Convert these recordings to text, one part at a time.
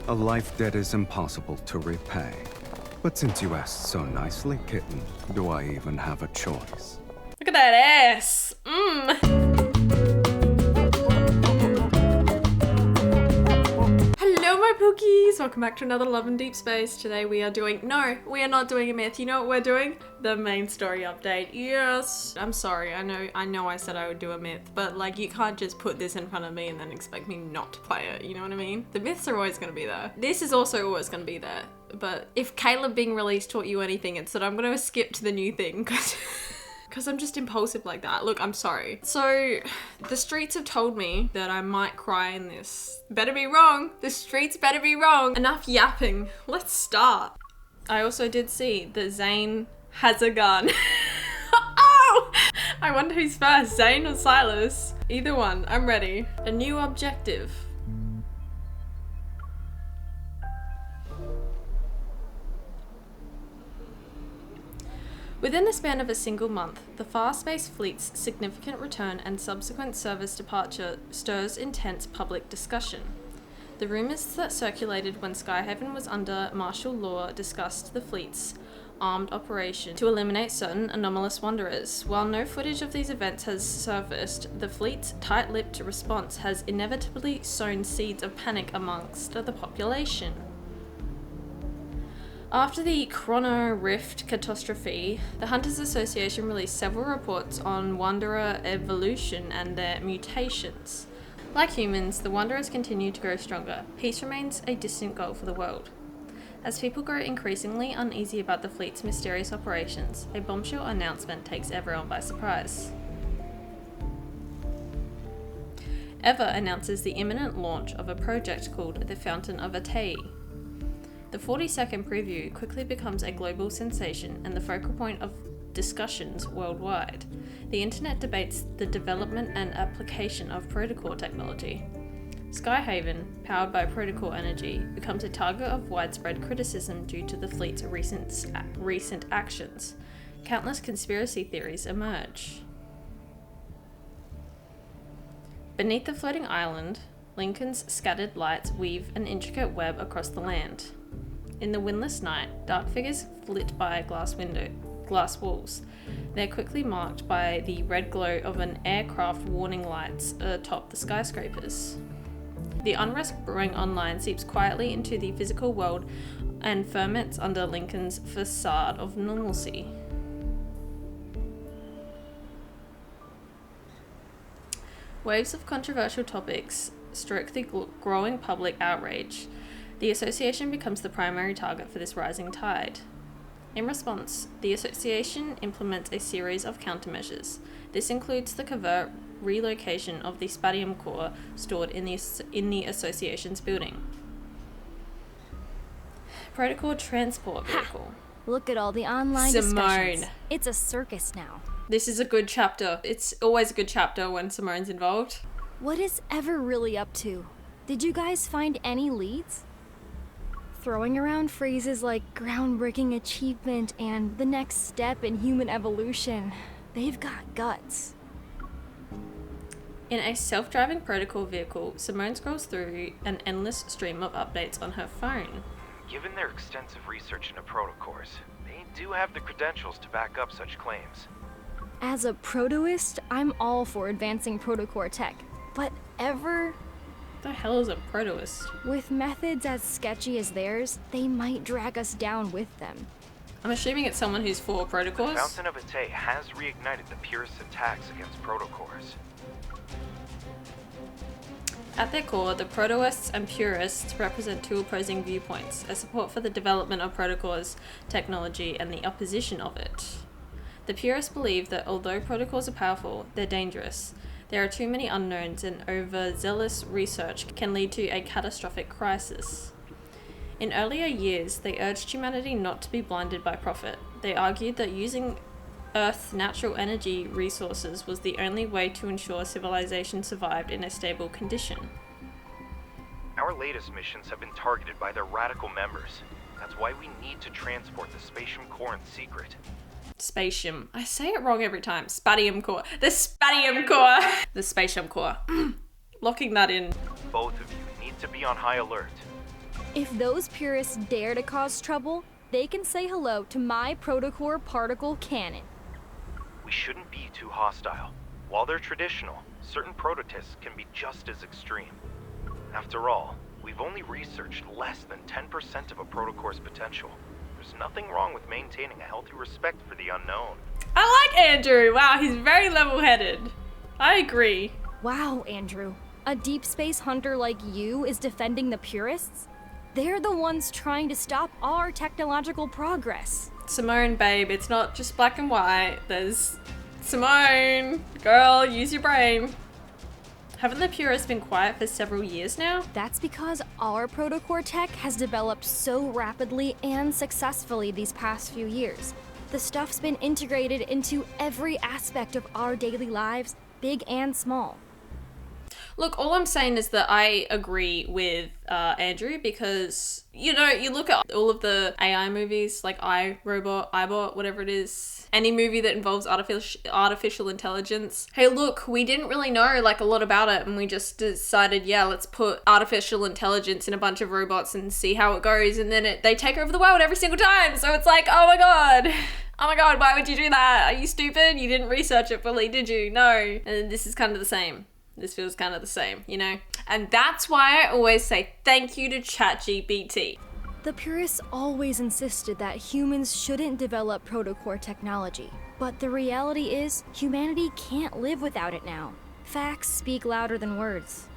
A life debt is impossible to repay. But since you asked so nicely, kitten, do I even have a choice? Look at that ass. Hello, my pookies. Welcome back to another Love in Deep Space. Today we are not doing a myth. You know what we're doing? The main story update. Yes. I'm sorry. I know I said I would do a myth, but like you can't just put this in front of me and then expect me not to play it. You know what I mean? The myths are always going to be there. This is also always going to be there. But if Caleb being released taught you anything, it's that I'm going to skip to the new thing because I'm just impulsive like that. Look, I'm sorry. So, the streets have told me that I might cry in this. Better be wrong. The streets better be wrong. Enough yapping. Let's start. I also did see that Zane has a gun. Oh! I wonder who's first, Zane or Sylus? Either one. I'm ready. A new objective. Within the span of a single month, the far-space fleet's significant return and subsequent service departure stirs intense public discussion. The rumours that circulated when Skyhaven was under martial law discussed the fleet's armed operation to eliminate certain anomalous wanderers. While no footage of these events has surfaced, the fleet's tight-lipped response has inevitably sown seeds of panic amongst the population. After the Chrono Rift catastrophe, the Hunters Association released several reports on Wanderer evolution and their mutations. Like humans, the Wanderers continue to grow stronger. Peace remains a distant goal for the world. As people grow increasingly uneasy about the fleet's mysterious operations, a bombshell announcement takes everyone by surprise. Eva announces the imminent launch of a project called the Fountain of Atei. The 40-second preview quickly becomes a global sensation and the focal point of discussions worldwide. The internet debates the development and application of protocol technology. Skyhaven, powered by protocol energy, becomes a target of widespread criticism due to the fleet's recent actions. Countless conspiracy theories emerge. Beneath the floating island, Lincoln's scattered lights weave an intricate web across the land. In the windless night, dark figures flit by glass walls. They're quickly marked by the red glow of an aircraft warning lights atop the skyscrapers. The unrest brewing online seeps quietly into the physical world and ferments under Lincoln's facade of normalcy. Waves of controversial topics stroke the growing public outrage. The association becomes the primary target for this rising tide. In response, the association implements a series of countermeasures. This includes the covert relocation of the spatium core stored in the association's building. Protocol transport vehicle. Look at all the online discussions. It's a circus now. This is a good chapter. It's always a good chapter when Simone's involved. What is Ever really up to? Did you guys find any leads? Throwing around phrases like groundbreaking achievement and the next step in human evolution. They've got guts. In a self-driving protocol vehicle, Simone scrolls through an endless stream of updates on her phone. Given their extensive research into protocors, they do have the credentials to back up such claims. As a protoist, I'm all for advancing protocore tech, but Ever? What the hell is a protoist? With methods as sketchy as theirs, they might drag us down with them. I'm assuming it's someone who's for protocols. The Fountain of Atei has reignited the purists' attacks against protocors. At their core, the protoists and purists represent two opposing viewpoints, a support for the development of protocols technology and the opposition of it. The purists believe that although protocols are powerful, they're dangerous. There are too many unknowns and overzealous research can lead to a catastrophic crisis. In earlier years, they urged humanity not to be blinded by profit. They argued that using Earth's natural energy resources was the only way to ensure civilization survived in a stable condition. Our latest missions have been targeted by their radical members. That's why we need to transport the spatium core in secret. Spatium. I say it wrong every time. Spatium core. The spatium core. The spatium core. Locking that in. Both of you need to be on high alert. If those purists dare to cause trouble, they can say hello to my protocore particle cannon. We shouldn't be too hostile. While they're traditional, certain prototists can be just as extreme. After all, we've only researched less than 10% of a protocore's potential. There's nothing wrong with maintaining a healthy respect for the unknown. I like Andrew. Wow, he's very level-headed. I agree. Wow, Andrew. A deep space hunter like you is defending the purists? They're the ones trying to stop our technological progress. Simone, babe, it's not just black and white. There's... Simone, girl, use your brain. Haven't the purists been quiet for several years now? That's because our protocore tech has developed so rapidly and successfully these past few years. The stuff's been integrated into every aspect of our daily lives, big and small. Look, all I'm saying is that I agree with Andrew because, you know, you look at all of the AI movies, like iRobot, iBot, whatever it is, any movie that involves artificial intelligence. Hey, look, we didn't really know, like, a lot about it, and we just decided, yeah, let's put artificial intelligence in a bunch of robots and see how it goes, and then they take over the world every single time, so it's like, oh my god. Oh my god, why would you do that? Are you stupid? You didn't research it fully, did you? No. And this is kind of the same. This feels kind of the same, you know? And that's why I always say thank you to ChatGPT. The purists always insisted that humans shouldn't develop protocore technology. But the reality is, humanity can't live without it now. Facts speak louder than words.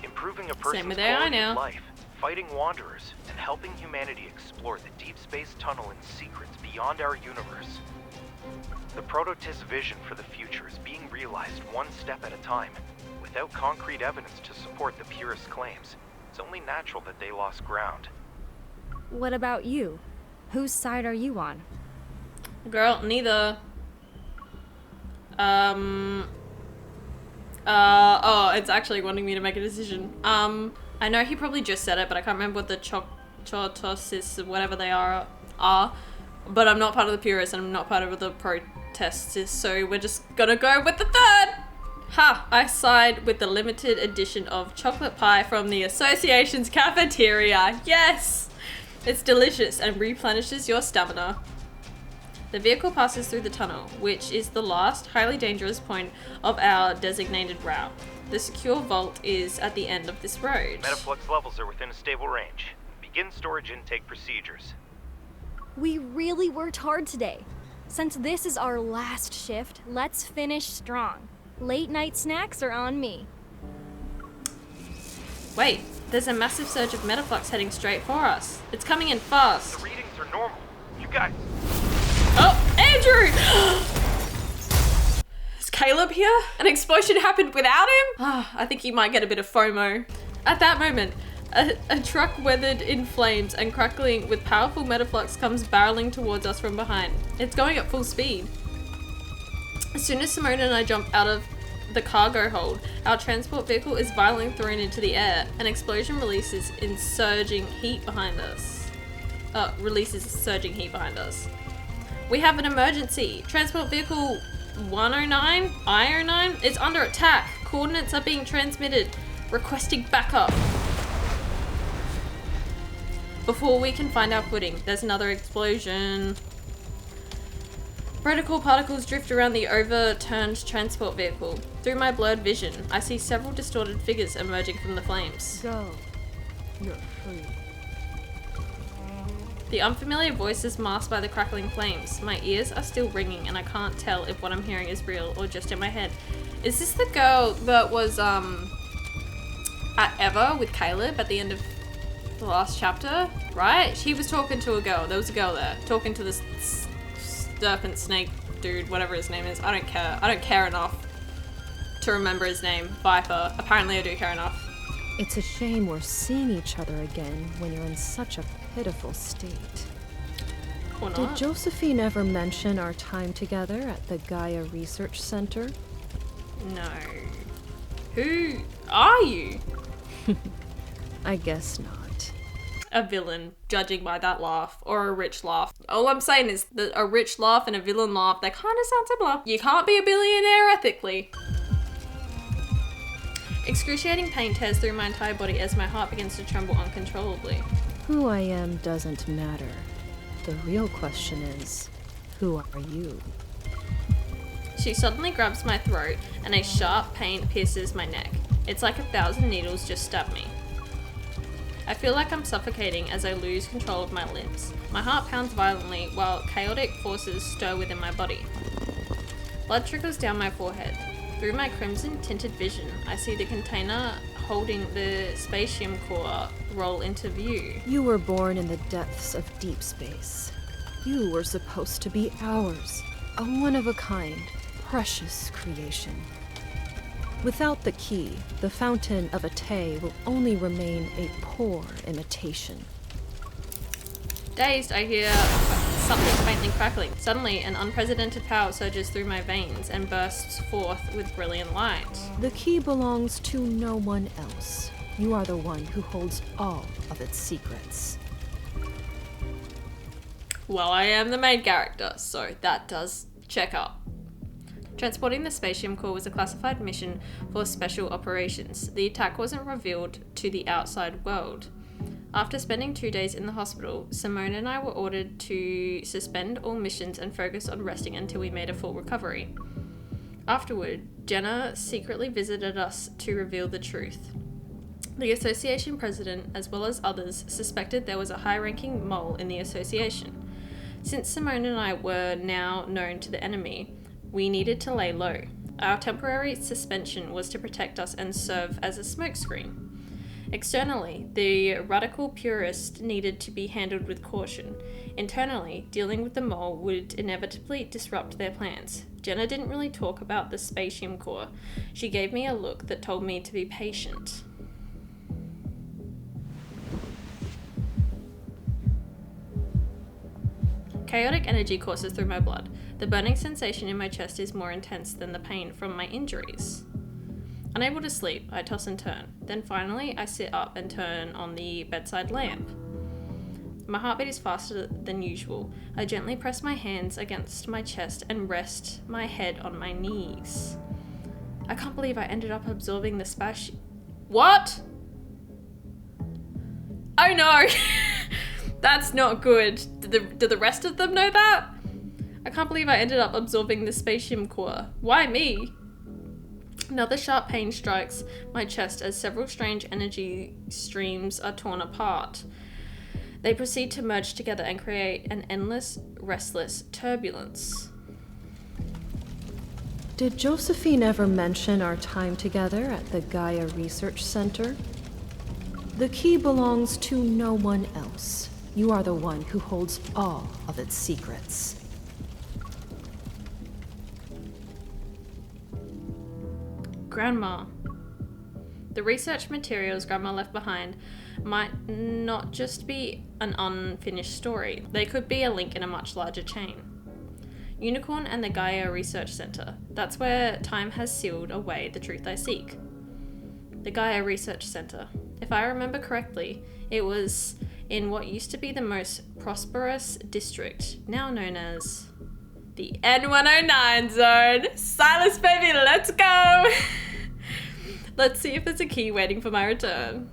Improving a person's with AI quality now. of life, fighting wanderers, and helping humanity explore the deep space tunnel and secrets beyond our universe. The Prototist vision for the future is being realized one step at a time. Without concrete evidence to support the purist claims, it's only natural that they lost ground. What about you? Whose side are you on? Girl, neither. It's actually wanting me to make a decision. I know he probably just said it, but I can't remember what the Prototists, whatever they are. But I'm not part of the purists and I'm not part of the Prototists, so we're just gonna go with the third! Ha! I side with the limited edition of chocolate pie from the Association's cafeteria. Yes! It's delicious and replenishes your stamina. The vehicle passes through the tunnel, which is the last, highly dangerous point of our designated route. The secure vault is at the end of this road. Metaflux levels are within a stable range. Begin storage intake procedures. We really worked hard today. Since this is our last shift, let's finish strong. Late night snacks are on me. Wait, there's a massive surge of metaflux heading straight for us. It's coming in fast. The readings are normal. You guys... Oh, Andrew! Is Caleb here? An explosion happened without him? I think he might get a bit of FOMO. At that moment, a truck weathered in flames and crackling with powerful metaflux comes barreling towards us from behind. It's going at full speed. As soon as Simone and I jump out of the cargo hold, our transport vehicle is violently thrown into the air. An explosion releases surging heat behind us. We have an emergency. Transport vehicle 109, I-09, is under attack. Coordinates are being transmitted. Requesting backup. Before we can find our footing, there's another explosion. Protocol particles drift around the overturned transport vehicle. Through my blurred vision, I see several distorted figures emerging from the flames. Go. You're free. The unfamiliar voice is masked by the crackling flames. My ears are still ringing and I can't tell if what I'm hearing is real or just in my head. Is this the girl that was at Eva with Caleb at the end of the last chapter? Right? She was talking to a girl. There was a girl there talking to this serpent snake dude, whatever his name is. I don't care. I don't care enough to remember his name. Viper. Apparently I do care enough. It's a shame we're seeing each other again when you're in such a pitiful state. Or Did not. Josephine ever mention our time together at the Gaia Research Center? No. Who are you? I guess not. A villain, judging by that laugh, or a rich laugh. All I'm saying is that a rich laugh and a villain laugh, they kind of sound similar. You can't be a billionaire ethically. Excruciating pain tears through my entire body as my heart begins to tremble uncontrollably. Who I am doesn't matter. The real question is, who are you? She suddenly grabs my throat and a sharp pain pierces my neck. It's like 1,000 needles just stab me. I feel like I'm suffocating as I lose control of my limbs. My heart pounds violently while chaotic forces stir within my body. Blood trickles down my forehead. Through my crimson-tinted vision, I see the container holding the spatium core roll into view. You were born in the depths of deep space. You were supposed to be ours, a one-of-a-kind, precious creation. Without the key, the fountain of Atei will only remain a poor imitation. Dazed, I hear something faintly crackling. Suddenly, an unprecedented power surges through my veins and bursts forth with brilliant light. The key belongs to no one else. You are the one who holds all of its secrets. Well, I am the main character, so that does check up. Transporting the spatium core was a classified mission for special operations. The attack wasn't revealed to the outside world. After spending 2 days in the hospital, Simone and I were ordered to suspend all missions and focus on resting until we made a full recovery. Afterward, Jenna secretly visited us to reveal the truth. The association president, as well as others, suspected there was a high-ranking mole in the association. Since Simone and I were now known to the enemy, we needed to lay low. Our temporary suspension was to protect us and serve as a smokescreen. Externally, the radical purists needed to be handled with caution. Internally, dealing with the mole would inevitably disrupt their plans. Jenna didn't really talk about the spatium core. She gave me a look that told me to be patient. Chaotic energy courses through my blood. The burning sensation in my chest is more intense than the pain from my injuries. Unable to sleep, I toss and turn. Then finally, I sit up and turn on the bedside lamp. My heartbeat is faster than usual. I gently press my hands against my chest and rest my head on my knees. I can't believe I ended up absorbing the spash. What? Oh no! That's not good. Did the rest of them know that? I can't believe I ended up absorbing the spatium core. Why me? Another sharp pain strikes my chest as several strange energy streams are torn apart. They proceed to merge together and create an endless, restless turbulence. Did Josephine ever mention our time together at the Gaia Research Center? The key belongs to no one else. You are the one who holds all of its secrets. Grandma. The research materials Grandma left behind might not just be an unfinished story. They could be a link in a much larger chain. Unicorn and the Gaia Research Center. That's where time has sealed away the truth I seek. The Gaia Research Center. If I remember correctly, it was in what used to be the most prosperous district, now known as the N109 zone. Sylus, baby, let's go! Let's see if there's a key waiting for my return.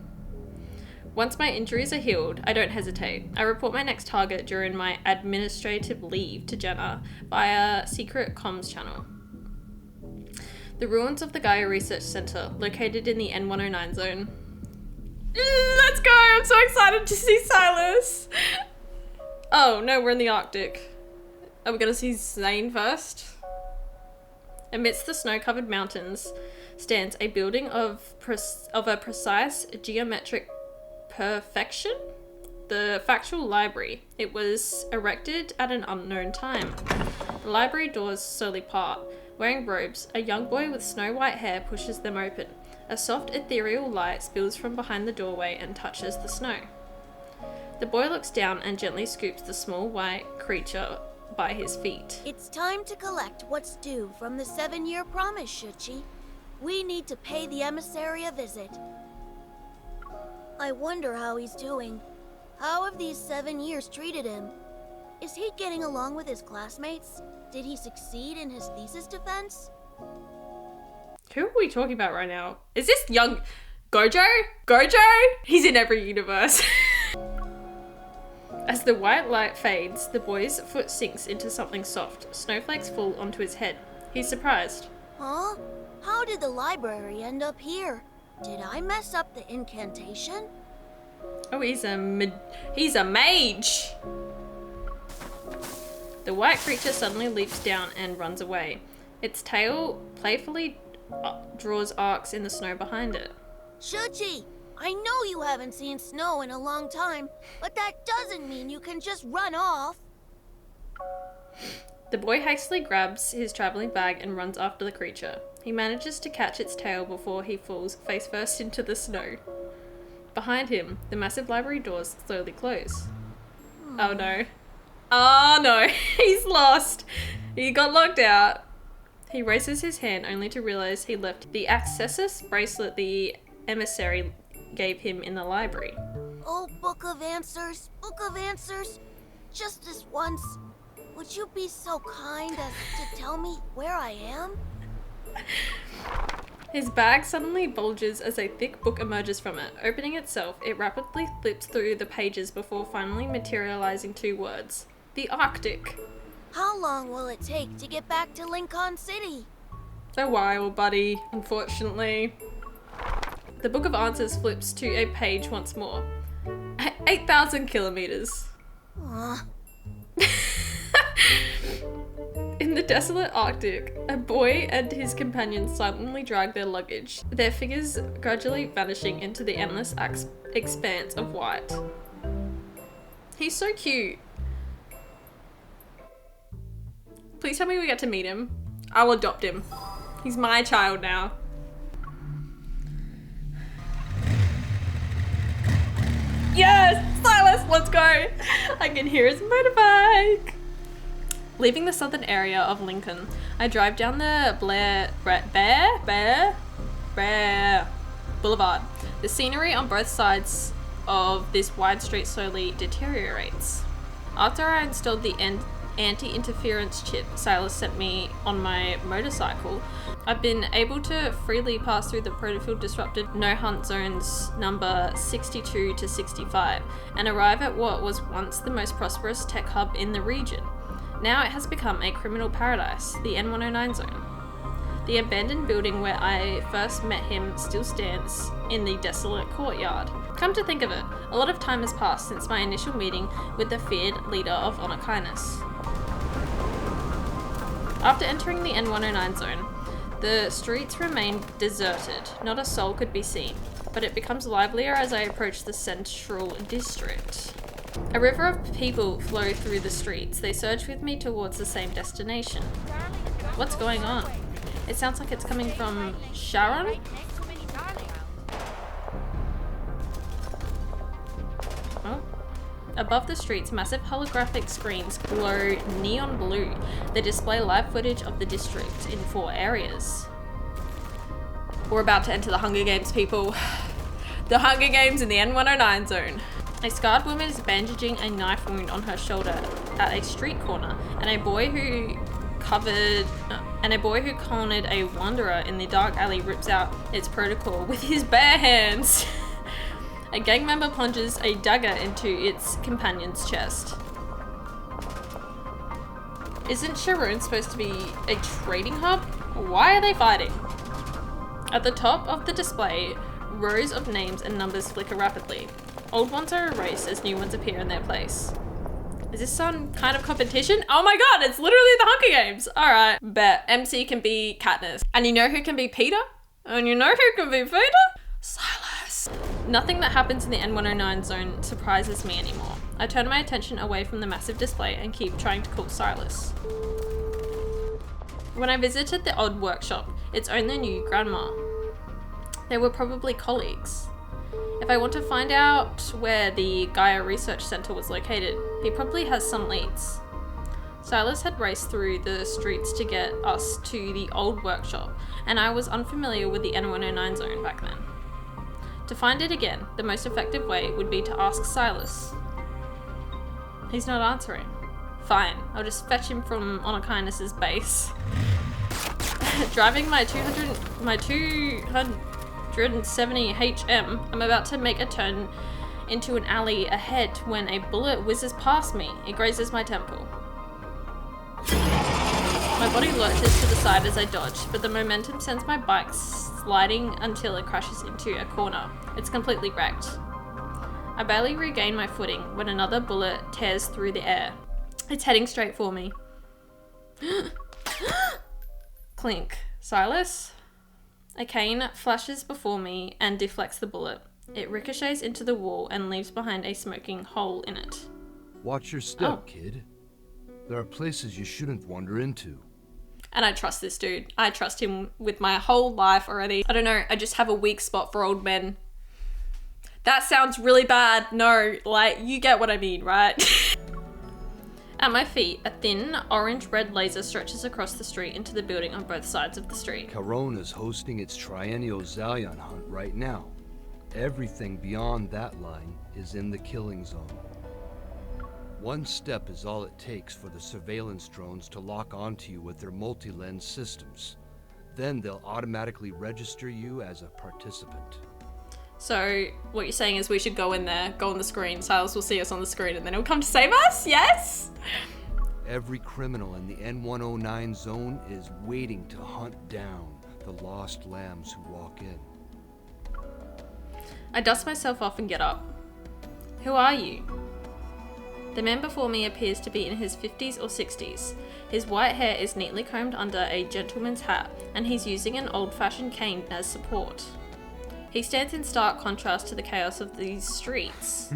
Once my injuries are healed, I don't hesitate. I report my next target during my administrative leave to Jenna via secret comms channel. The ruins of the Gaia Research Center, located in the N109 zone. Let's go! I'm so excited to see Sylus! Oh, no, we're in the Arctic. Are we gonna see Zane first? Amidst the snow-covered mountains stands a building of a precise geometric perfection. The Factual Library. It was erected at an unknown time. The library doors slowly part. Wearing robes, a young boy with snow-white hair pushes them open. A soft, ethereal light spills from behind the doorway and touches the snow. The boy looks down and gently scoops the small white creature by his feet. It's time to collect what's due from the 7-year promise, Shuchi. We need to pay the emissary a visit. I wonder how he's doing. How have these 7 years treated him? Is he getting along with his classmates? Did he succeed in his thesis defense? Who are we talking about right now? Is this young Gojo? Gojo? He's in every universe. As the white light fades, the boy's foot sinks into something soft. Snowflakes fall onto his head. He's surprised. Huh? How did the library end up here? Did I mess up the incantation? Oh, he's a mage. The white creature suddenly leaps down and runs away. Its tail playfully draws arcs in the snow behind it. Shuchi, I know you haven't seen snow in a long time, but that doesn't mean you can just run off. The boy hastily grabs his traveling bag and runs after the creature. He manages to catch its tail before he falls face first into the snow. Behind him, the massive library doors slowly close. Oh no. Oh no, he's lost. He got locked out. He raises his hand only to realize he left the accessus bracelet the emissary gave him in the library. Oh, Book of Answers, just this once, would you be so kind as to tell me where I am? His bag suddenly bulges as a thick book emerges from it. Opening itself, it rapidly flips through the pages before finally materializing 2 words. The Arctic. How long will it take to get back to Lincoln City? A while, buddy, unfortunately. The Book of Answers flips to a page once more. 8,000 kilometers. In the desolate Arctic, a boy and his companions silently drag their luggage, their figures gradually vanishing into the endless expanse of white. He's so cute. Please tell me we get to meet him. I'll adopt him. He's my child now. Yes! Sylus, let's go! I can hear his motorbike! Leaving the southern area of Lincoln, I drive down the Bear Boulevard. The scenery on both sides of this wide street slowly deteriorates. After I installed the anti-interference chip Sylus sent me on my motorcycle, I've been able to freely pass through the Protofield disrupted no-hunt zones number 62 to 65 and arrive at what was once the most prosperous tech hub in the region. Now it has become a criminal paradise, the N109 zone. The abandoned building where I first met him still stands in the desolate courtyard. Come to think of it, a lot of time has passed since my initial meeting with the feared leader of Onokainis. After entering the N109 zone, the streets remain deserted. Not a soul could be seen, but it becomes livelier as I approach the central district. A river of people flow through the streets. They surge with me towards the same destination. What's going on? It sounds like it's coming from Charon? Oh. Above the streets, massive holographic screens glow neon blue. They display live footage of the district in 4 areas. We're about to enter the Hunger Games, people. The Hunger Games in the N109 zone. A scarred woman is bandaging a knife wound on her shoulder at a street corner, and a boy who cornered a wanderer in the dark alley rips out its protocol with his bare hands. A gang member plunges a dagger into its companion's chest. Isn't Charon supposed to be a trading hub? Why are they fighting? At the top of the display, rows of names and numbers flicker rapidly. Old ones are erased as new ones appear in their place. Is this some kind of competition? Oh my god, it's literally the Hunger Games! Alright, bet. MC can be Katniss. And you know who can be Peter? And you know who can be Peter? Sylus. Nothing that happens in the N109 zone surprises me anymore. I turn my attention away from the massive display and keep trying to call Sylus. When I visited the old workshop, it's only new grandma. They were probably colleagues. If I want to find out where the Gaia Research Center was located, he probably has some leads. Sylus had raced through the streets to get us to the old workshop, and I was unfamiliar with the N109 zone back then. To find it again, the most effective way would be to ask Sylus. He's not answering. Fine, I'll just fetch him from Onokainis' base. Driving my 270 HM, I'm about to make a turn into an alley ahead when a bullet whizzes past me. It grazes my temple. My body lurches to the side as I dodge, but the momentum sends my bike sliding until it crashes into a corner. It's completely wrecked. I barely regain my footing when another bullet tears through the air. It's heading straight for me. Clink. Sylus? A cane flashes before me and deflects the bullet. It ricochets into the wall and leaves behind a smoking hole in it. Watch your step, kid. There are places you shouldn't wander into. And I trust this dude. I trust him with my whole life already. I don't know, I just have a weak spot for old men. That sounds really bad. No, like, you get what I mean, right? At my feet, a thin, orange-red laser stretches across the street into the building on both sides of the street. Charon is hosting its triennial Zalion hunt right now. Everything beyond that line is in the killing zone. One step is all it takes for the surveillance drones to lock onto you with their multi-lens systems. Then they'll automatically register you as a participant. So what you're saying is we should go in there, go on the screen, Sylus will see us on the screen and then he'll come to save us? Yes? Every criminal in the N109 zone is waiting to hunt down the lost lambs who walk in. I dust myself off and get up. Who are you? The man before me appears to be in his 50s or 60s. His white hair is neatly combed under a gentleman's hat, and he's using an old-fashioned cane as support. He stands in stark contrast to the chaos of these streets.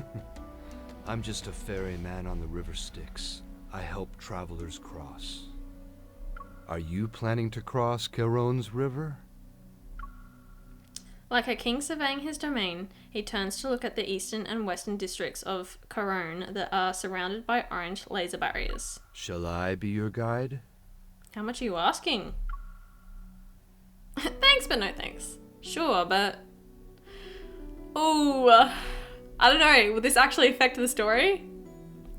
I'm just a ferryman on the river Styx. I help travelers cross. Are you planning to cross Charon's river? Like a king surveying his domain, he turns to look at the eastern and western districts of Charon that are surrounded by orange laser barriers. Shall I be your guide? How much are you asking? Thanks, but no thanks. Sure, but... Ooh, I don't know, will this actually affect the story?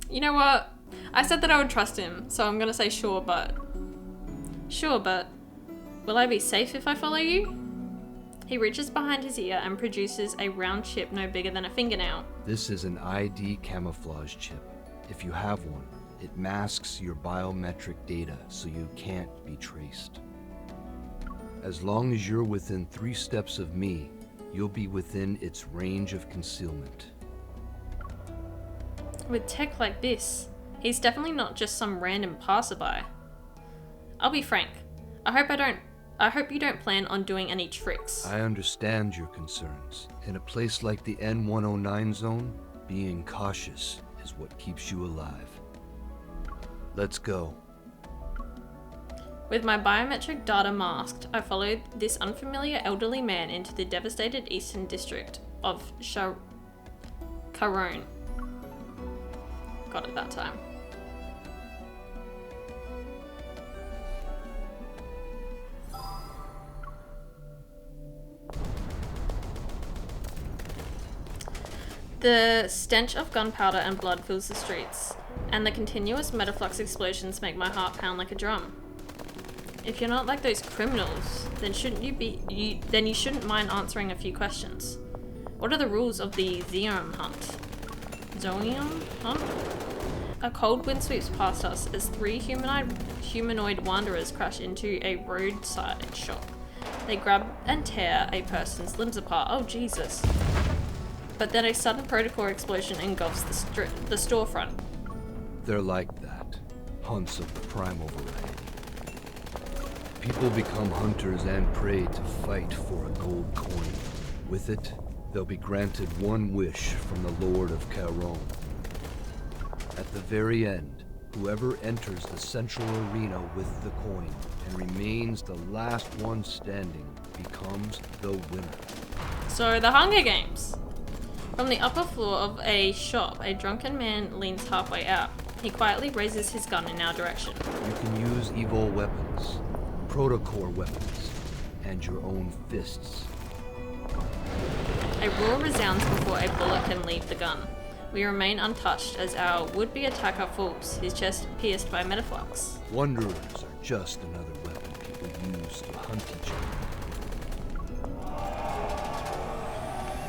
You know what? I said that I would trust him, so I'm gonna say sure, but... Sure, but... Will I be safe if I follow you? He reaches behind his ear and produces a round chip no bigger than a fingernail. This is an ID camouflage chip. If you have one, it masks your biometric data so you can't be traced. As long as you're within 3 steps of me, you'll be within its range of concealment. With tech like this, he's definitely not just some random passerby. I'll be frank, I hope you don't plan on doing any tricks. I understand your concerns. In a place like the N109 zone, being cautious is what keeps you alive. Let's go. With my biometric data masked, I followed this unfamiliar elderly man into the devastated eastern district of Charon. Got it that time. The stench of gunpowder and blood fills the streets, and the continuous metaflux explosions make my heart pound like a drum. If you're not like those criminals, then you shouldn't mind answering a few questions. What are the rules of the Elysium hunt? Zoium hunt? A cold wind sweeps past us as 3 humanoid wanderers crash into a roadside shop. They grab and tear a person's limbs apart. Oh Jesus. But then a sudden protocol explosion engulfs the storefront. They're like that. Hunts of the primal variety. People become hunters and prey to fight for a gold coin. With it, they'll be granted one wish from the Lord of Charon. At the very end, whoever enters the central arena with the coin and remains the last one standing becomes the winner. So the Hunger Games. From the upper floor of a shop, a drunken man leans halfway out. He quietly raises his gun in our direction. You can use evil weapons, protocore weapons, and your own fists. A roar resounds before a bullet can leave the gun. We remain untouched as our would-be attacker falls, his chest pierced by metaflux. Wanderers are just another weapon people used to hunt each other.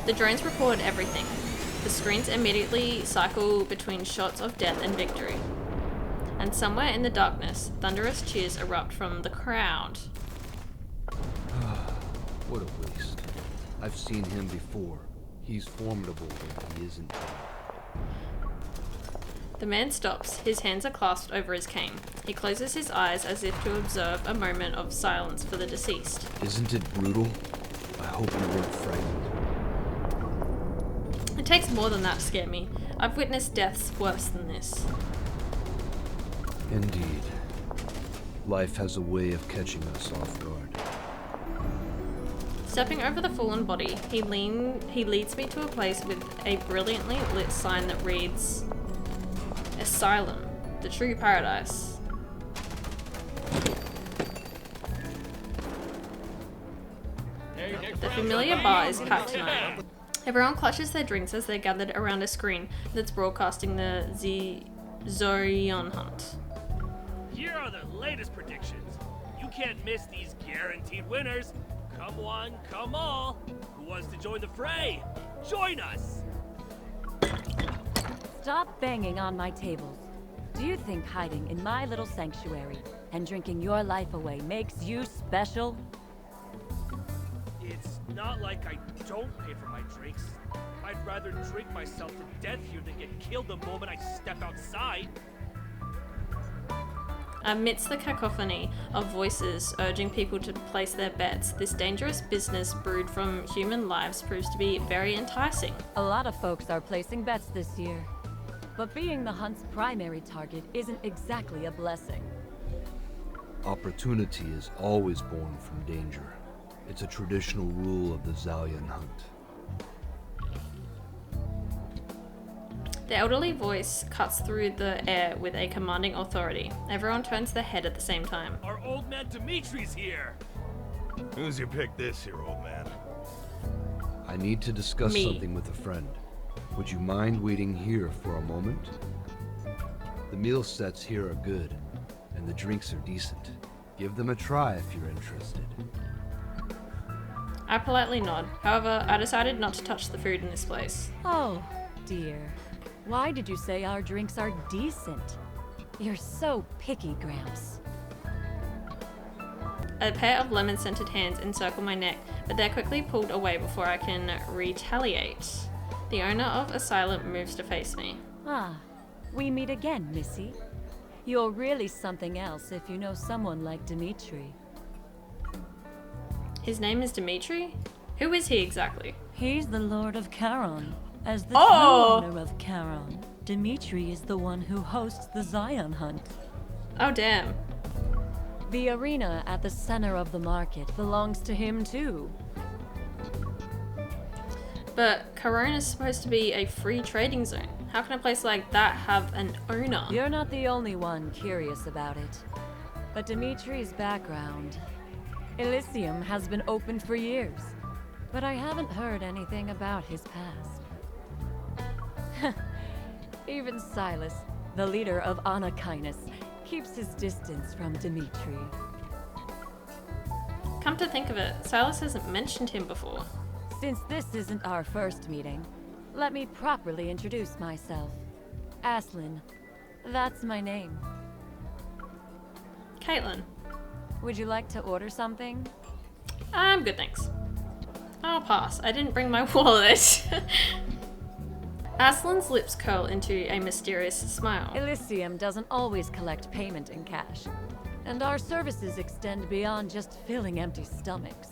The drones record everything. The screens immediately cycle between shots of death and victory. And somewhere in the darkness, thunderous cheers erupt from the crowd. What a waste. I've seen him before. He's formidable when he isn't dead. The man stops. His hands are clasped over his cane. He closes his eyes as if to observe a moment of silence for the deceased. Isn't it brutal? I hope you weren't frightened. It takes more than that to scare me. I've witnessed deaths worse than this. Indeed. Life has a way of catching us off guard. Stepping over the fallen body, he leads me to a place with a brilliantly lit sign that reads, Asylum, the true paradise. The familiar bar is packed tonight. Everyone clutches their drinks as they're gathered around a screen that's broadcasting the Zorion hunt. Here are the latest predictions. You can't miss these guaranteed winners. Come one, come all. Who wants to join the fray? Join us! Stop banging on my tables. Do you think hiding in my little sanctuary and drinking your life away makes you special? It's not like I don't pay for my drinks. I'd rather drink myself to death here than get killed the moment I step outside. Amidst the cacophony of voices urging people to place their bets, this dangerous business brewed from human lives proves to be very enticing. A lot of folks are placing bets this year. But being the hunt's primary target isn't exactly a blessing. Opportunity is always born from danger. It's a traditional rule of the Zalian hunt. The elderly voice cuts through the air with a commanding authority. Everyone turns their head at the same time. Our old man Dimitri's here! Who's your pick this year, old man? I need to discuss Me. something with a friend. Would you mind waiting here for a moment? The meal sets here are good, and the drinks are decent. Give them a try if you're interested. I politely nod. However, I decided not to touch the food in this place. Oh, dear. Why did you say our drinks are decent? You're so picky, Gramps. A pair of lemon-scented hands encircle my neck, but they're quickly pulled away before I can retaliate. The owner of Asylum moves to face me. Ah, we meet again, Missy. You're really something else if you know someone like Dimitri. His name is Dimitri? Who is he exactly? He's the Lord of Charon. As the Oh! true owner of Charon, Dimitri is the one who hosts the Zion hunt. Oh damn. The arena at the center of the market belongs to him too. But Charon is supposed to be a free trading zone. How can a place like that have an owner? You're not the only one curious about it. But Dimitri's background... Elysium has been open for years. But I haven't heard anything about his past. Even Sylus, the leader of Anakinus, keeps his distance from Dimitri. Come to think of it, Sylus hasn't mentioned him before. Since this isn't our first meeting, let me properly introduce myself. Aslan. That's my name. Caitlin. Would you like to order something? I'm good, thanks. I'll pass. I didn't bring my wallet. Aslan's lips curl into a mysterious smile. Elysium doesn't always collect payment in cash, and our services extend beyond just filling empty stomachs.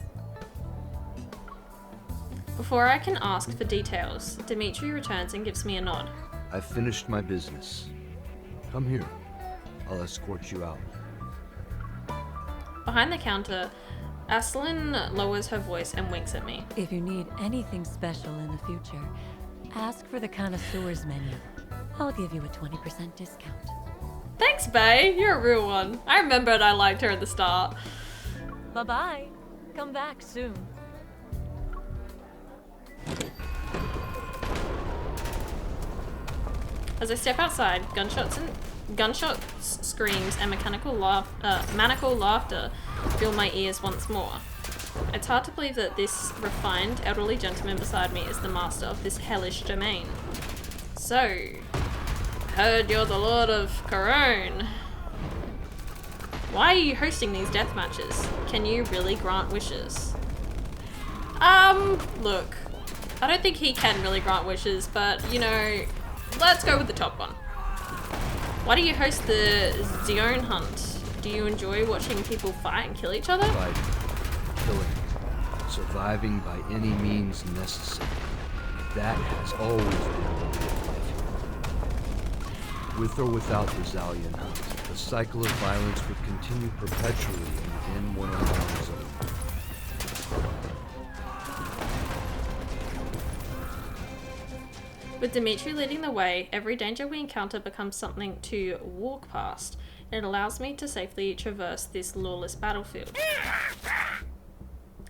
Before I can ask for details, Dimitri returns and gives me a nod. I've finished my business. Come here. I'll escort you out. Behind the counter, Aslan lowers her voice and winks at me. If you need anything special in the future, ask for the connoisseur's menu. I'll give you a 20% discount. Thanks, bae. You're a real one. I remembered I liked her at the start. Bye-bye. Come back soon. As I step outside, gunshots and Gunshots, screams, and maniacal laughter fill my ears once more. It's hard to believe that this refined, elderly gentleman beside me is the master of this hellish domain. So, heard you're the Lord of Charon. Why are you hosting these death matches? Can you really grant wishes? Look, I don't think he can really grant wishes, but, you know, let's go with the top one. Why do you host the Zeon hunt? Do you enjoy watching people fight and kill each other? Fighting, killing, surviving by any means necessary. That has always been the way of life here. With or without the Zalian hunt, the cycle of violence would continue perpetually within one of our zone. With Dimitri leading the way, every danger we encounter becomes something to walk past. It allows me to safely traverse this lawless battlefield.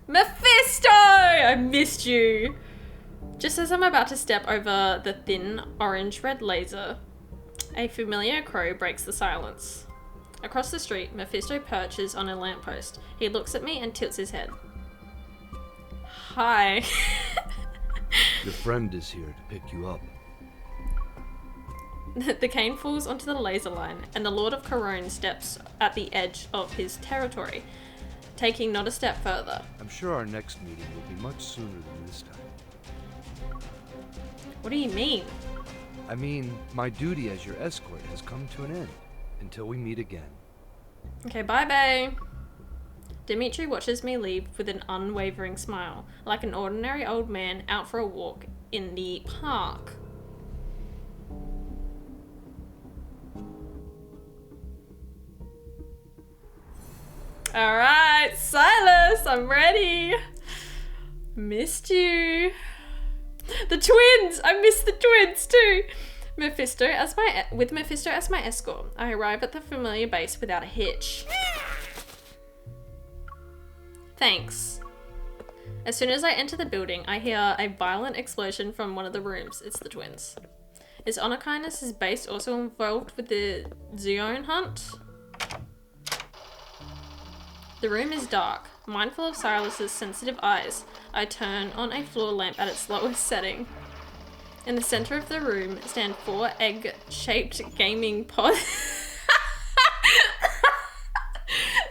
Mephisto! I missed you! Just as I'm about to step over the thin orange-red laser, a familiar crow breaks the silence. Across the street, Mephisto perches on a lamppost. He looks at me and tilts his head. Hi. Your friend is here to pick you up. The cane falls onto the laser line, and the Lord of Charon steps at the edge of his territory, taking not a step further. I'm sure our next meeting will be much sooner than this time. What do you mean? I mean, my duty as your escort has come to an end. Until we meet again. Okay, bye, bae. Dimitri watches me leave with an unwavering smile, like an ordinary old man out for a walk in the park. Alright, Sylus, I'm ready. Missed you. The twins! I missed the twins too! With Mephisto as my escort, I arrive at the familiar base without a hitch. Thanks. As soon as I enter the building, I hear a violent explosion from one of the rooms. It's the twins. Is Honor Kindness's base also involved with the Zeon hunt? The room is dark. Mindful of Sylus's sensitive eyes, I turn on a floor lamp at its lowest setting. In the center of the room stand 4 egg-shaped gaming pods.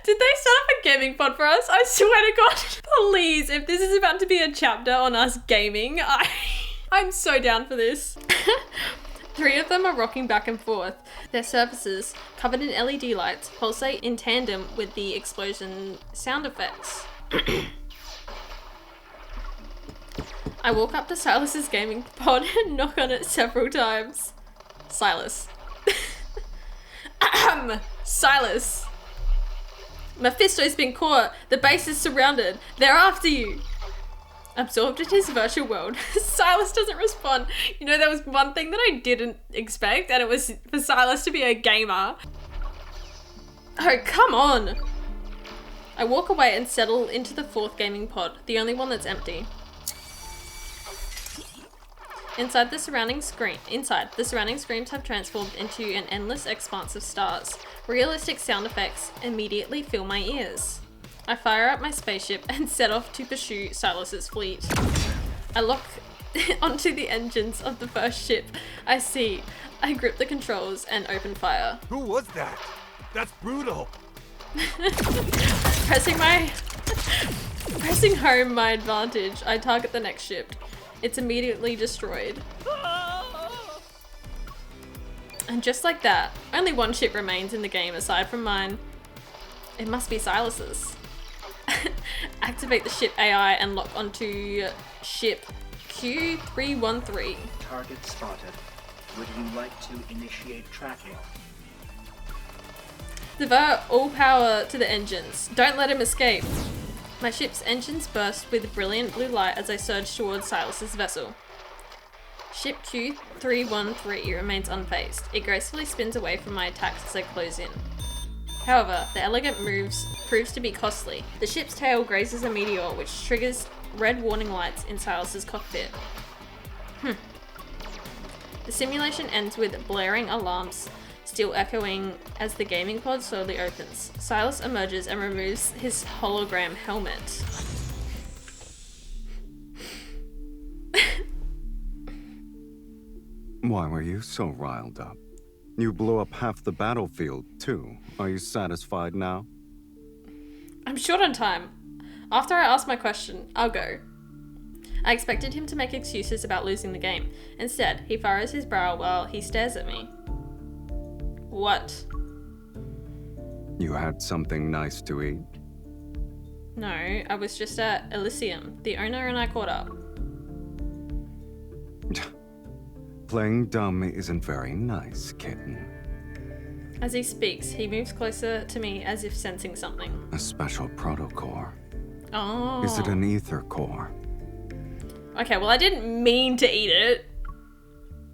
Did they set up a gaming pod for us? I swear to God. Please, if this is about to be a chapter on us gaming, I'm so down for this. 3 of them are rocking back and forth. Their surfaces, covered in LED lights, pulsate in tandem with the explosion sound effects. I walk up to Sylus's gaming pod and knock on it several times. Sylus. Sylus. Mephisto's been caught. The base is surrounded. They're after you. Absorbed in his virtual world, Sylus doesn't respond. You know, there was one thing that I didn't expect, and it was for Sylus to be a gamer. Oh, come on. I walk away and settle into the 4th gaming pod, the only one that's empty. Inside, the surrounding screens have transformed into an endless expanse of stars. Realistic sound effects immediately fill my ears. I fire up my spaceship and set off to pursue Sylus's fleet. I lock onto the engines of the first ship I see. I grip the controls and open fire. Who was that? That's brutal. Pressing home my advantage, I target the next ship. It's immediately destroyed. And just like that, only one ship remains in the game aside from mine. It must be Sylus's. Activate the ship AI and lock onto ship Q313. Target spotted. Would you like to initiate tracking? Divert all power to the engines. Don't let him escape. My ship's engines burst with brilliant blue light as I surge towards Sylus's vessel. Ship Q313 remains unfazed. It gracefully spins away from my attacks as I close in. However, the elegant moves proves to be costly. The ship's tail grazes a meteor which triggers red warning lights in Sylus's cockpit. The simulation ends with blaring alarms. still echoing as the gaming pod slowly opens. Sylus emerges and removes his hologram helmet. Why were you so riled up? You blew up half the battlefield, too. Are you satisfied now? I'm short on time. After I ask my question, I'll go. I expected him to make excuses about losing the game. Instead, he furrows his brow while he stares at me. What? You had something nice to eat? No, I was just at Elysium. The owner and I caught up. Playing dumb isn't very nice, kitten. As he speaks, he moves closer to me as if sensing something. A special protocore. Oh. Is it an ether core? Okay, well I didn't mean to eat it.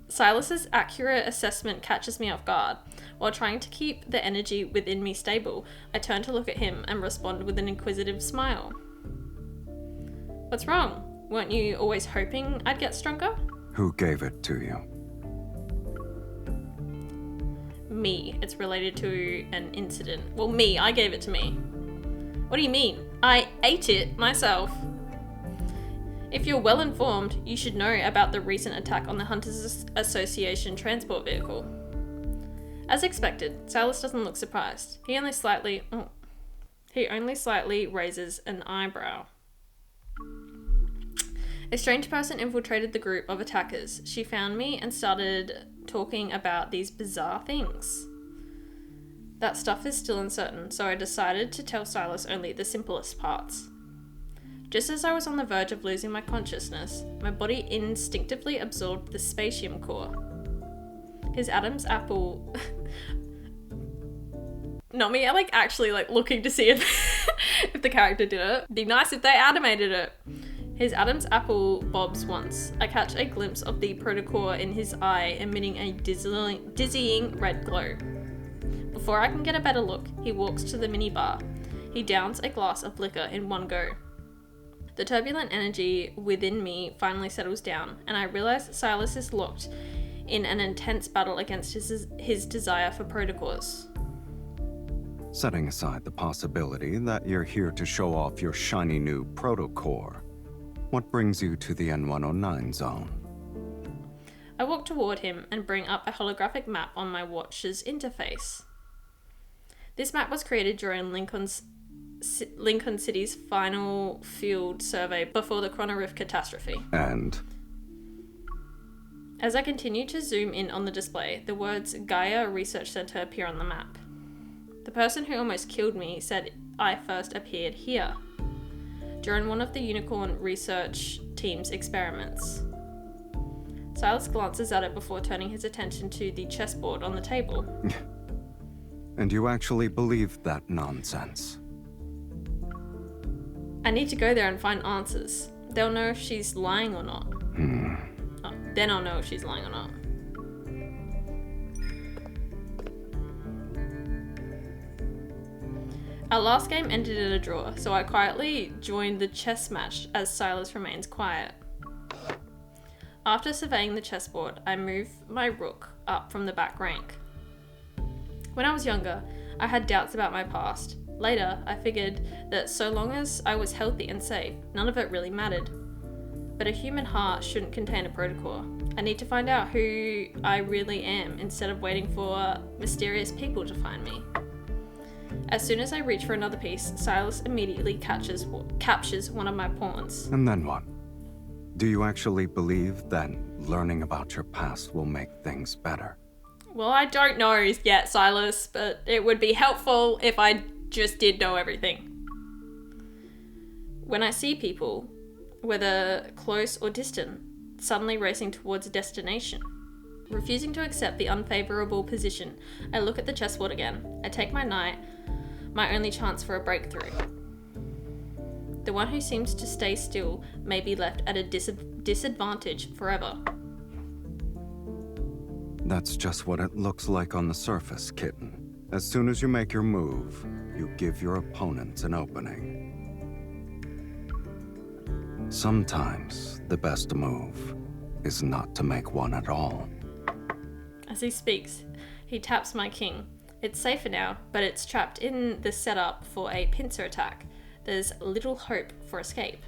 Sylus's accurate assessment catches me off guard. While trying to keep the energy within me stable, I turn to look at him and respond with an inquisitive smile. What's wrong? Weren't you always hoping I'd get stronger? Who gave it to you? Me. It's related to an incident. Well, me. I gave it to me. What do you mean? I ate it myself. If you're well informed, you should know about the recent attack on the Hunters Association transport vehicle. As expected, Sylus doesn't look surprised. He only slightly raises an eyebrow. A strange person infiltrated the group of attackers. She found me and started talking about these bizarre things. That stuff is still uncertain, so I decided to tell Sylus only the simplest parts. Just as I was on the verge of losing my consciousness, my body instinctively absorbed the spatium core. His Adam's apple... Not me, actually looking to see if if the character did it. Be nice if they animated it. His Adam's apple bobs once. I catch a glimpse of the protocore in his eye, emitting a dizzying red glow. Before I can get a better look, he walks to the minibar. He downs a glass of liquor in one go. The turbulent energy within me finally settles down, and I realize Sylus is locked in an intense battle against his desire for protocores. Setting aside the possibility that you're here to show off your shiny new protocore, what brings you to the N109 zone? I walk toward him and bring up a holographic map on my watch's interface. This map was created during Lincoln City's final field survey before the Chronorift catastrophe. And? As I continue to zoom in on the display, the words Gaia Research Center appear on the map. The person who almost killed me said I first appeared here, during one of the Unicorn research team's experiments. Sylus glances at it before turning his attention to the chessboard on the table. And you actually believe that nonsense? I need to go there and find answers. They'll know if she's lying or not. Oh, then I'll know if she's lying or not. Our last game ended in a draw, so I quietly joined the chess match as Sylus remains quiet. After surveying the chessboard, I move my rook up from the back rank. When I was younger, I had doubts about my past. Later, I figured that so long as I was healthy and safe, none of it really mattered. But a human heart shouldn't contain a protocore. I need to find out who I really am instead of waiting for mysterious people to find me. As soon as I reach for another piece, Sylus immediately captures one of my pawns. And then what? Do you actually believe that learning about your past will make things better? Well, I don't know yet, Sylus, but it would be helpful if I just did know everything. When I see people, whether close or distant, suddenly racing towards a destination, refusing to accept the unfavorable position, I look at the chessboard again. I take my knight, my only chance for a breakthrough. The one who seems to stay still may be left at a disadvantage forever. That's just what it looks like on the surface, kitten. As soon as you make your move, you give your opponents an opening. Sometimes the best move is not to make one at all. As he speaks, He taps my king. It's safer now, but it's trapped in the setup for a pincer attack. There's little hope for escape.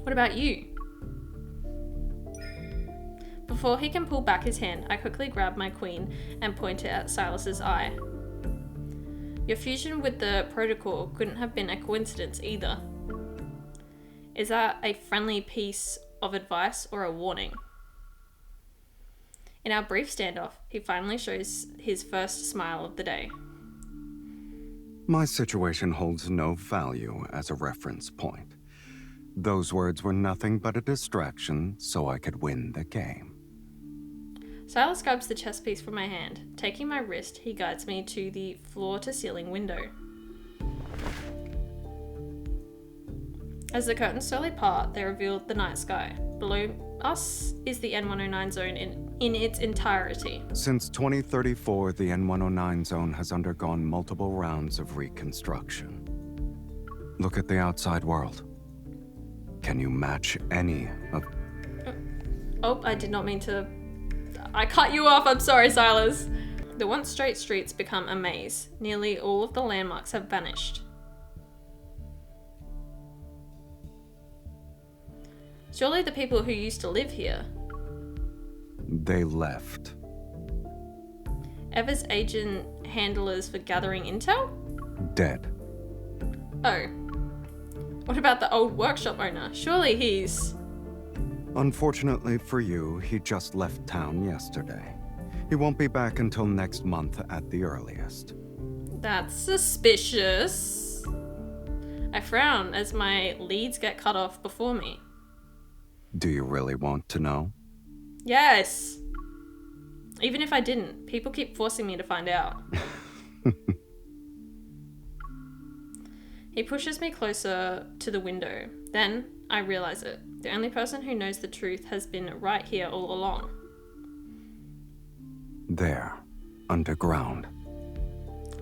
What about you? Before he can pull back his hand, I quickly grab my queen and point it at Sylus's eye. Your fusion with the protocol couldn't have been a coincidence either. Is that a friendly piece of advice or a warning? In our brief standoff, he finally shows his first smile of the day. My situation holds no value as a reference point. Those words were nothing but a distraction so I could win the game. Sylus grabs the chess piece from my hand. Taking my wrist, he guides me to the floor-to-ceiling window. As the curtains slowly part, they reveal the night sky. Below us is the N109 zone in its entirety. Since 2034, the N109 zone has undergone multiple rounds of reconstruction. Look at the outside world. Can you match any of... Oh, I did not mean to... I cut you off, I'm sorry, Sylus. The once straight streets become a maze. Nearly all of the landmarks have vanished. Surely the people who used to live here. They left. Ever's agent handlers for gathering intel? Dead. Oh. What about the old workshop owner? Surely he's... Unfortunately for you, he just left town yesterday. He won't be back until next month at the earliest. That's suspicious. I frown as my leads get cut off before me. Do you really want to know? Yes. Even if I didn't, people keep forcing me to find out. He pushes me closer to the window. Then I realize it. The only person who knows the truth has been right here all along. There, underground.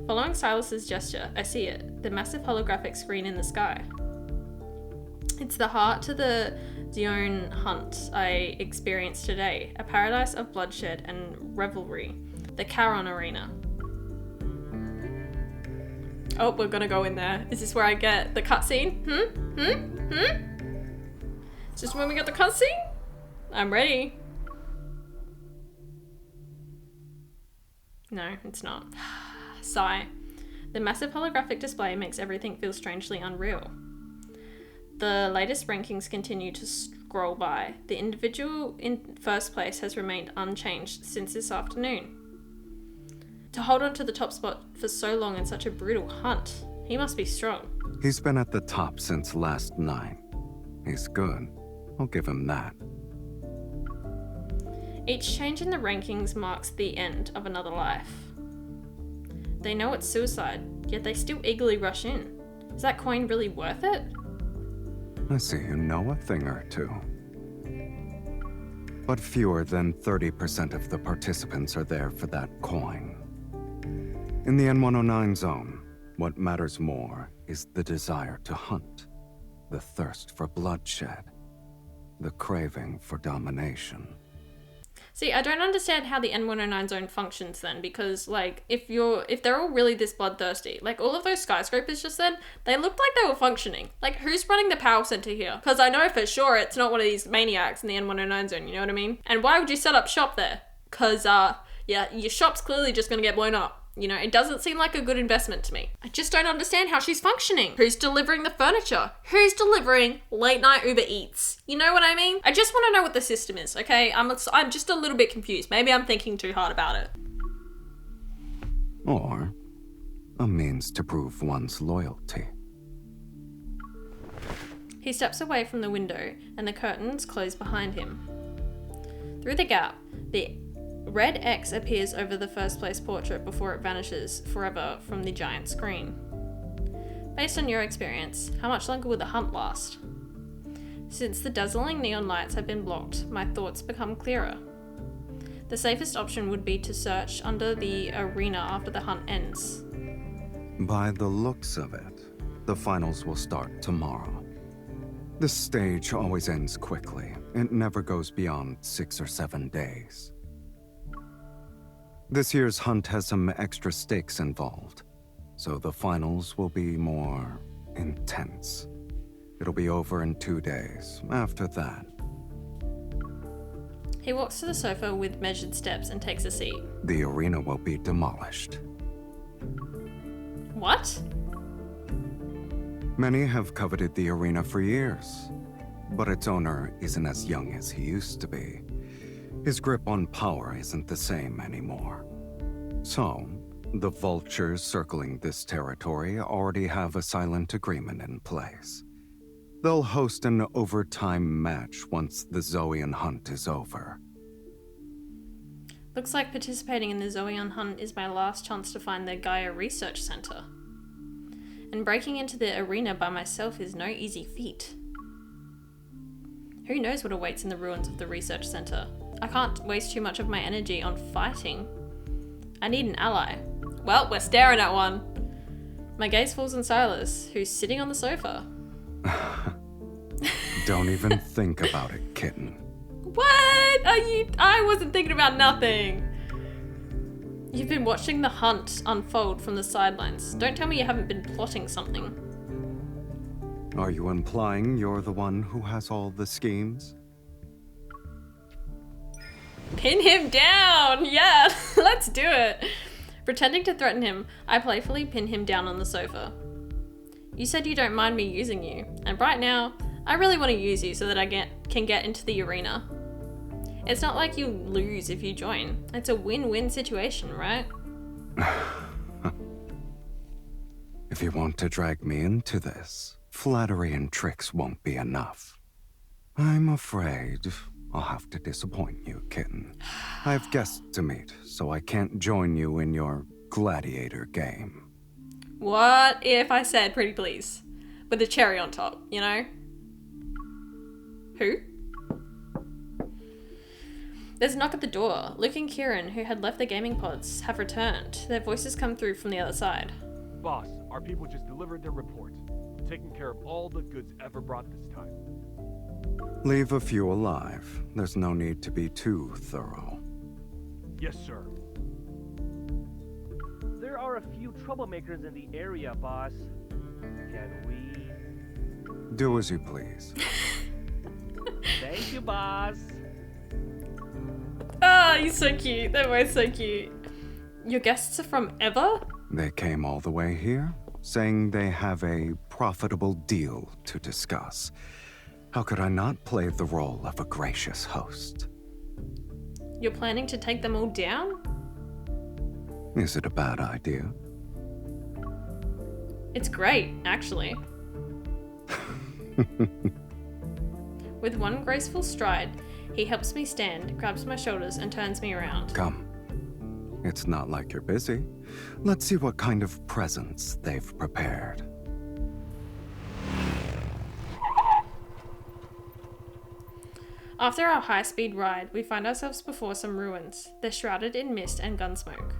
Following Sylus's gesture, I see it. The massive holographic screen in the sky. It's the heart to the Zion hunt I experienced today. A paradise of bloodshed and revelry. The Charon arena. Oh, we're gonna go in there. Is this where I get the cutscene? Is this when we get the cutscene? I'm ready. No, it's not. Sigh. The massive holographic display makes everything feel strangely unreal. The latest rankings continue to scroll by. The individual in first place has remained unchanged since this afternoon. To hold on to the top spot for so long in such a brutal hunt, he must be strong. He's been at the top since last night. He's good. I'll give him that. Each change in the rankings marks the end of another life. They know it's suicide, yet they still eagerly rush in. Is that coin really worth it? I see you know a thing or two. But fewer than 30% of the participants are there for that coin. In the N109 zone, what matters more is the desire to hunt, the thirst for bloodshed, the craving for domination. See, I don't understand how the N109 zone functions then, because like if they're all really this bloodthirsty, like all of those skyscrapers just then, they looked like they were functioning. Like who's running the power center here? Because I know for sure it's not one of these maniacs in the N109 zone, you know what I mean? And why would you set up shop there? Because yeah, your shop's clearly just gonna get blown up. You know, it doesn't seem like a good investment to me. I just don't understand how she's functioning. Who's delivering the furniture? Who's delivering late night Uber Eats? You know what I mean? I just want to know what the system is, okay? I'm just a little bit confused. Maybe I'm thinking too hard about it. Or a means to prove one's loyalty. He steps away from the window and the curtains close behind him. Through the gap, the red X appears over the first place portrait before it vanishes forever from the giant screen. Based on your experience, how much longer will the hunt last? Since the dazzling neon lights have been blocked, my thoughts become clearer. The safest option would be to search under the arena after the hunt ends. By the looks of it, the finals will start tomorrow. This stage always ends quickly. It never goes beyond 6 or 7 days. This year's hunt has some extra stakes involved, so the finals will be more intense. It'll be over in 2 days. After that, He walks to the sofa with measured steps and takes a seat. the arena will be demolished. What? Many have coveted the arena for years, but its owner isn't as young as he used to be. His grip on power isn't the same anymore. So, the vultures circling this territory already have a silent agreement in place. They'll host an overtime match once the Zoean hunt is over. Looks like participating in the Zoeon hunt is my last chance to find the Gaia Research Center. And breaking into the arena by myself is no easy feat. Who knows what awaits in the ruins of the research center? I can't waste too much of my energy on fighting. I need an ally. Well, we're staring at one. My gaze falls on Sylus, who's sitting on the sofa. Don't even think about it, kitten. What? Are you? I wasn't thinking about nothing. You've been watching the hunt unfold from the sidelines. Don't tell me you haven't been plotting something. Are you implying you're the one who has all the schemes? Pin him down! Yeah, let's do it. Pretending to threaten him, I playfully pin him down on the sofa. You said you don't mind me using you, and right now, I really want to use you so that I can get into the arena. It's not like you lose if you join. It's a win-win situation, right? If you want to drag me into this, flattery and tricks won't be enough. I'm afraid I'll have to disappoint you, kitten. I have guests to meet, so I can't join you in your gladiator game. What if I said pretty please? With a cherry on top, you know? Who? There's a knock at the door. Luke and Kieran, who had left the gaming pods, have returned. Their voices come through from the other side. Boss, our people just delivered their report. We're taking care of all the goods ever brought this time. Leave a few alive. There's no need to be too thorough. Yes, sir. There are a few troublemakers in the area, boss. Can we... Do as you please. Thank you, boss. Ah, he's so cute. They're both so cute. Your guests are from Ever? They came all the way here, saying they have a profitable deal to discuss. How could I not play the role of a gracious host? You're planning to take them all down? Is it a bad idea? It's great, actually. With one graceful stride, he helps me stand, grabs my shoulders, and turns me around. Come. It's not like you're busy. Let's see what kind of presents they've prepared. After our high-speed ride, we find ourselves before some ruins. They're shrouded in mist and gunsmoke.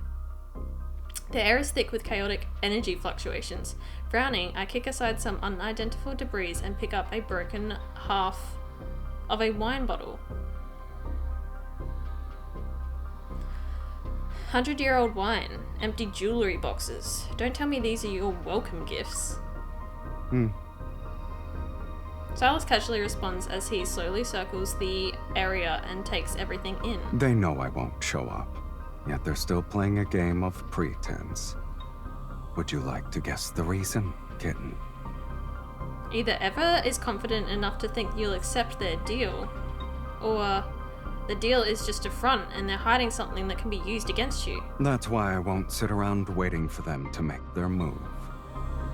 The air is thick with chaotic energy fluctuations. Frowning, I kick aside some unidentifiable debris and pick up a broken half of a wine bottle. 100-year-old wine, empty jewelry boxes. Don't tell me these are your welcome gifts. Sylus casually responds as he slowly circles the area and takes everything in. They know I won't show up, yet they're still playing a game of pretense. Would you like to guess the reason, kitten? Either Ever is confident enough to think you'll accept their deal, or the deal is just a front and they're hiding something that can be used against you. That's why I won't sit around waiting for them to make their move.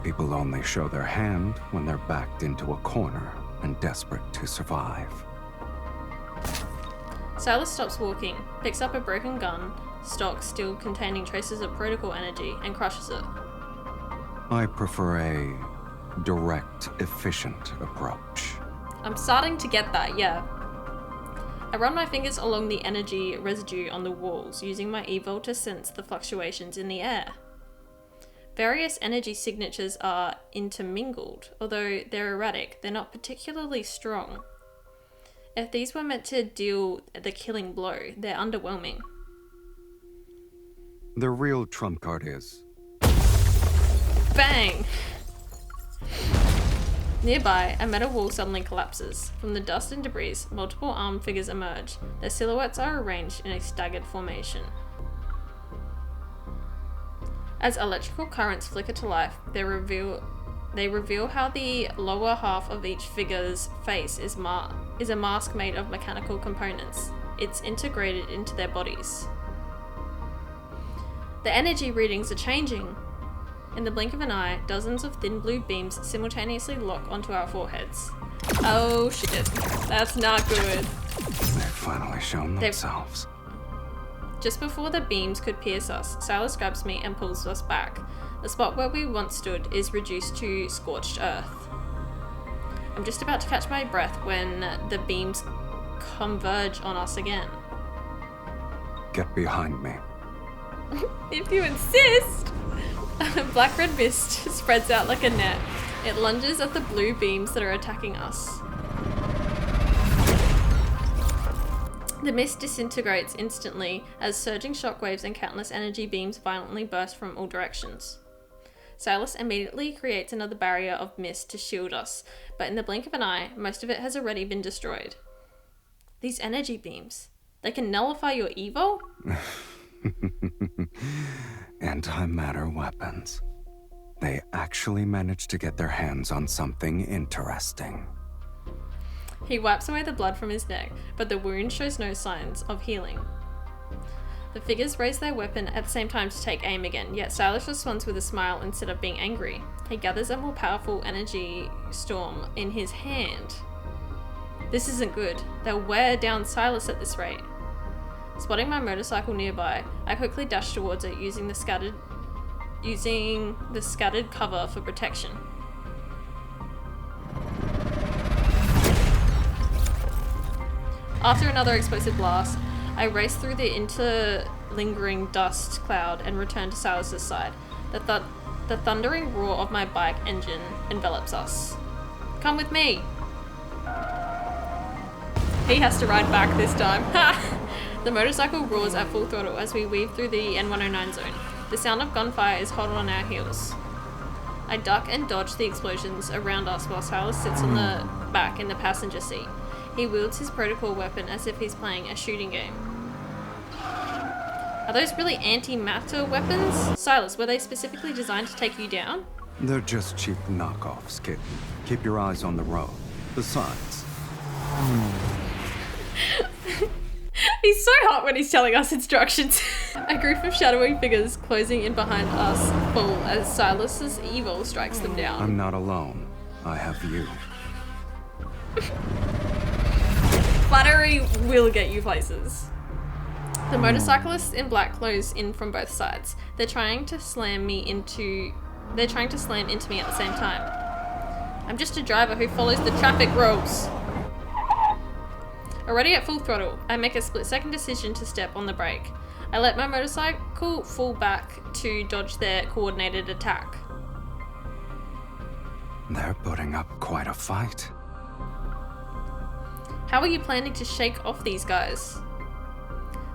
People only show their hand when they're backed into a corner and desperate to survive. Sylus stops walking, picks up a broken gun, stock still containing traces of protocol energy, and crushes it. I prefer a direct, efficient approach. I'm starting to get that, yeah. I run my fingers along the energy residue on the walls, using my evil to sense the fluctuations in the air. Various energy signatures are intermingled, although they're erratic, they're not particularly strong. If these were meant to deal the killing blow, they're underwhelming. The real trump card is... Bang! Nearby, a metal wall suddenly collapses. From the dust and debris, multiple armed figures emerge. Their silhouettes are arranged in a staggered formation. As electrical currents flicker to life, they reveal how the lower half of each figure's face is a mask made of mechanical components. It's integrated into their bodies. The energy readings are changing. In the blink of an eye, dozens of thin blue beams simultaneously lock onto our foreheads. Oh shit, that's not good. They've finally shown themselves. Just before the beams could pierce us, Sylus grabs me and pulls us back. The spot where we once stood is reduced to scorched earth. I'm just about to catch my breath when the beams converge on us again. Get behind me. If you insist! Black-red mist spreads out like a net. It lunges at the blue beams that are attacking us. The mist disintegrates instantly as surging shockwaves and countless energy beams violently burst from all directions. Sylus immediately creates another barrier of mist to shield us, but in the blink of an eye, most of it has already been destroyed. These energy beams, they can nullify your evil? Antimatter weapons. They actually managed to get their hands on something interesting. He wipes away the blood from his neck, but the wound shows no signs of healing. The figures raise their weapon at the same time to take aim again, yet Sylus responds with a smile instead of being angry. He gathers a more powerful energy storm in his hand. This isn't good. They'll wear down Sylus at this rate. Spotting my motorcycle nearby, I quickly dash towards it using the scattered cover for protection. After another explosive blast, I race through the interlingering dust cloud and return to Sylus's side. The thundering roar of my bike engine envelops us. Come with me! He has to ride back this time. The motorcycle roars at full throttle as we weave through the N109 zone. The sound of gunfire is hot on our heels. I duck and dodge the explosions around us while Sylus sits on the back in the passenger seat. He wields his protocol weapon as if he's playing a shooting game. Are those really antimatter weapons? Sylus, were they specifically designed to take you down? They're just cheap knockoffs, kid. Keep your eyes on the road. Besides... He's so hot when he's telling us instructions. A group of shadowy figures closing in behind us fall as Sylus's evil strikes them down. I'm not alone. I have you. Flattery will get you places. The motorcyclists in black close in from both sides. They're trying to slam into me at the same time. I'm just a driver who follows the traffic rules. Already at full throttle, I make a split-second decision to step on the brake. I let my motorcycle fall back to dodge their coordinated attack. They're putting up quite a fight. How are you planning to shake off these guys?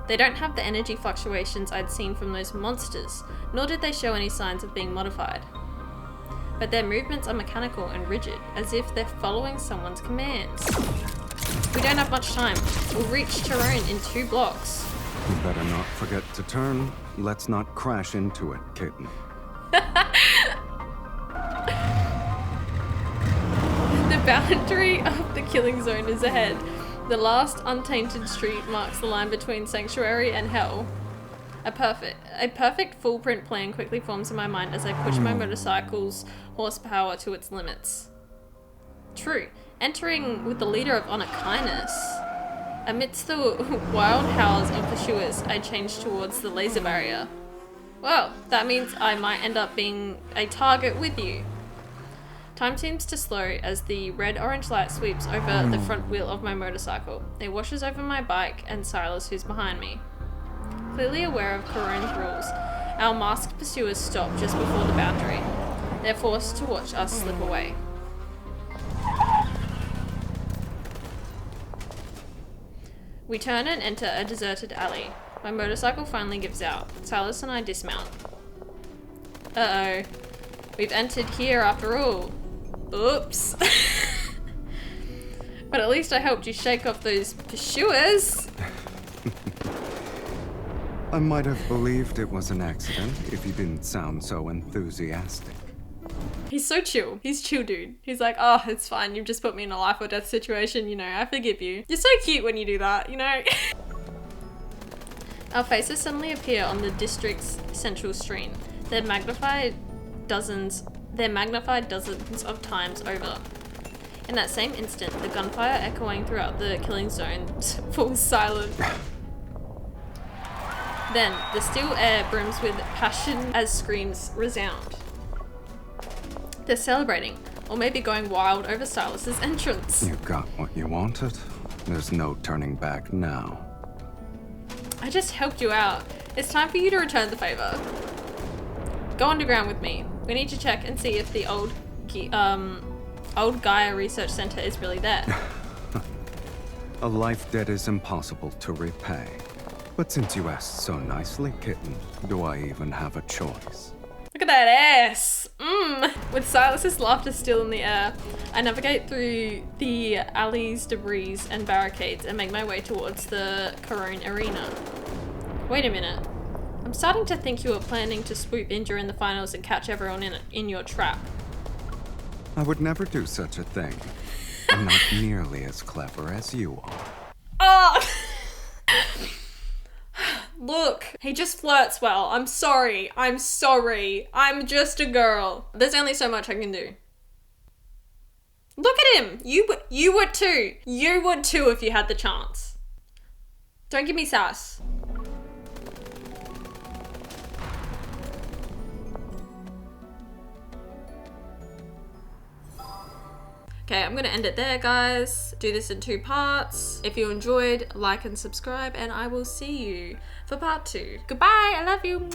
They don't have the energy fluctuations I'd seen from those monsters, nor did they show any signs of being modified. But their movements are mechanical and rigid, as if they're following someone's commands. We don't have much time. We'll reach Charon in 2 blocks. You better not forget to turn. Let's not crash into it, kitten. The boundary of the killing zone is ahead. The last untainted street marks the line between sanctuary and hell. A perfect full print plan quickly forms in my mind as I push my motorcycle's horsepower to its limits. True, entering with the leader of honor kindness. Amidst the wild howls of pursuers, I change towards the laser barrier. Well, that means I might end up being a target with you. Time seems to slow as the red-orange light sweeps over the front wheel of my motorcycle. It washes over my bike and Sylus, who's behind me. Clearly aware of Charon's rules, our masked pursuers stop just before the boundary. They're forced to watch us slip away. We turn and enter a deserted alley. My motorcycle finally gives out. Sylus and I dismount. Uh-oh. We've entered here after all. Oops. But at least I helped you shake off those pursuers. I might have believed it was an accident if you didn't sound so enthusiastic. He's so chill. He's chill, dude. He's like, oh, it's fine. You've just put me in a life or death situation. You know, I forgive you. You're so cute when you do that, you know? Our faces suddenly appear on the district's central screen. They're magnified dozens of times over. In that same instant, the gunfire echoing throughout the killing zone falls silent. Then, the still air brims with passion as screams resound. They're celebrating, or maybe going wild over Sylus's entrance. You got what you wanted. There's no turning back now. I just helped you out. It's time for you to return the favor. Go underground with me. We need to check and see if the old Gaia Research Center is really there. A life debt is impossible to repay. But since you asked so nicely, kitten, do I even have a choice? Look at that ass! With Sylus's laughter still in the air, I navigate through the alleys, debris, and barricades and make my way towards the Charon arena. Wait a minute. I'm starting to think you were planning to swoop in during the finals and catch everyone in your trap. I would never do such a thing. I'm not nearly as clever as you are. Oh! Look, he just flirts well. I'm sorry. I'm sorry. I'm just a girl. There's only so much I can do. Look at him. You would too. You would too if you had the chance. Don't give me sass. Okay, I'm gonna end it there, guys. Do this in 2 parts. If you enjoyed, like and subscribe, and I will see you for part 2. Goodbye, I love you.